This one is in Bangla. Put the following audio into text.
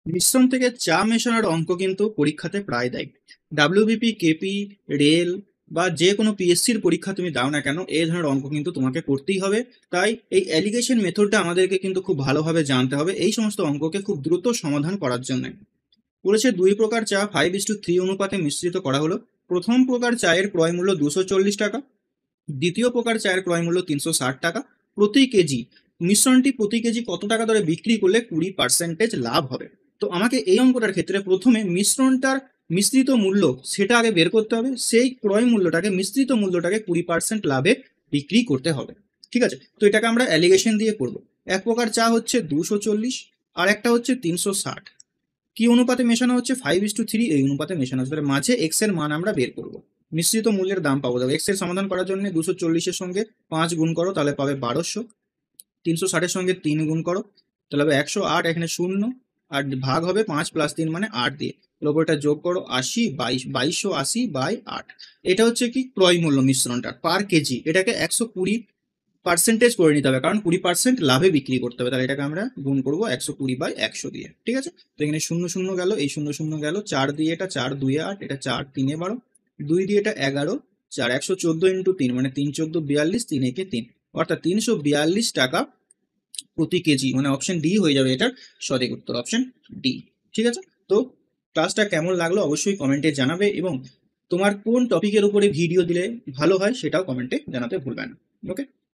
মিশ্রণ থেকে চা মেশানোর অঙ্ক কিন্তু পরীক্ষাতে প্রায় দেয়। ডাব্লিউবিপি, কেপি, রেল বা যে কোনো পিএসসির পরীক্ষা তুমি দাও না কেন, এই ধরনের অঙ্ক কিন্তু তোমাকে করতেই হবে। তাই এই অ্যালিগেশন মেথডটা আমাদেরকে কিন্তু খুব ভালোভাবে জানতে হবে এই সমস্ত অঙ্ককে খুব দ্রুত সমাধান করার জন্য। বলেছে দুই প্রকার চা 5:3 অনুপাতে মিশ্রিত করা হলো। প্রথম প্রকার চায়ের ক্রয় মূল্য 240 টাকা, দ্বিতীয় প্রকার চায়ের ক্রয় মূল্য 360 টাকা প্রতি কেজি। মিশ্রণটি প্রতি কেজি কত টাকা দরে বিক্রি করলে 20% লাভ হবে? তো আমাকে এই অঙ্কটার ক্ষেত্রে প্রথমে মিশ্রণটার মিশ্রিত মূল্য সেটা আগে বের করতে হবে, সেই ক্রয় মূল্যটাকে মিশ্রিত মূল্যটাকে 20% লাভে বিক্রি করতে হবে। ঠিক আছে, তো এটাকে আমরা অ্যালিগেশন দিয়ে করব। এক প্রকার চা হচ্ছে 240, আর একটা হচ্ছে 360। কি অনুপাতে মেশানো হচ্ছে? 5:3 এই অনুপাতে মেশানো হচ্ছে। তাহলে মাঝে এক্স এর মান আমরা বের করব, মিশ্রিত মূল্যের দাম পাবো। দেখো এক্স এর সমাধান করার জন্য 240-এর সঙ্গে 5 গুণ করো, তাহলে পাবে 1200। 360-এর সঙ্গে 3 গুণ করো, তাহলে হবে 108। এখানে শূন্য, আর ভাগ হবে 5 + 3 মানে 8 দিয়ে। তাহলে ওপরটা যোগ করো, 80 2280/8। এটা হচ্ছে কি ক্রয় মূল্য মিশ্রণটা পার কেজি। এটাকে 120% করে নিতে হবে, কারণ 20% লাভে বিক্রি করতে হবে। তাহলে এটাকে আমরা গুণ করবো 120/100 দিয়ে। ঠিক আছে, তো এখানে শূন্য শূন্য গেল, এই শূন্য শূন্য গেল, 4 দিয়ে এটা 4 2 8, এটা 4 3 12, 2 দিয়ে এটা 11, 4 114 × 3 মানে 3 14 42, 3 একে 3, অর্থাৎ 342 টাকা প্রতি কেজি। মানে অপশন ডি হয়ে যাবে এটার সঠিক উত্তর, অপশন ডি। ঠিক আছে, তো ক্লাসটা কেমন লাগলো অবশ্যই কমেন্টে জানাবে, এবং তোমার কোন টপিকের উপরে ভিডিও দিলে ভালো হয় সেটাও কমেন্টে জানাতে ভুলবে না। ওকে।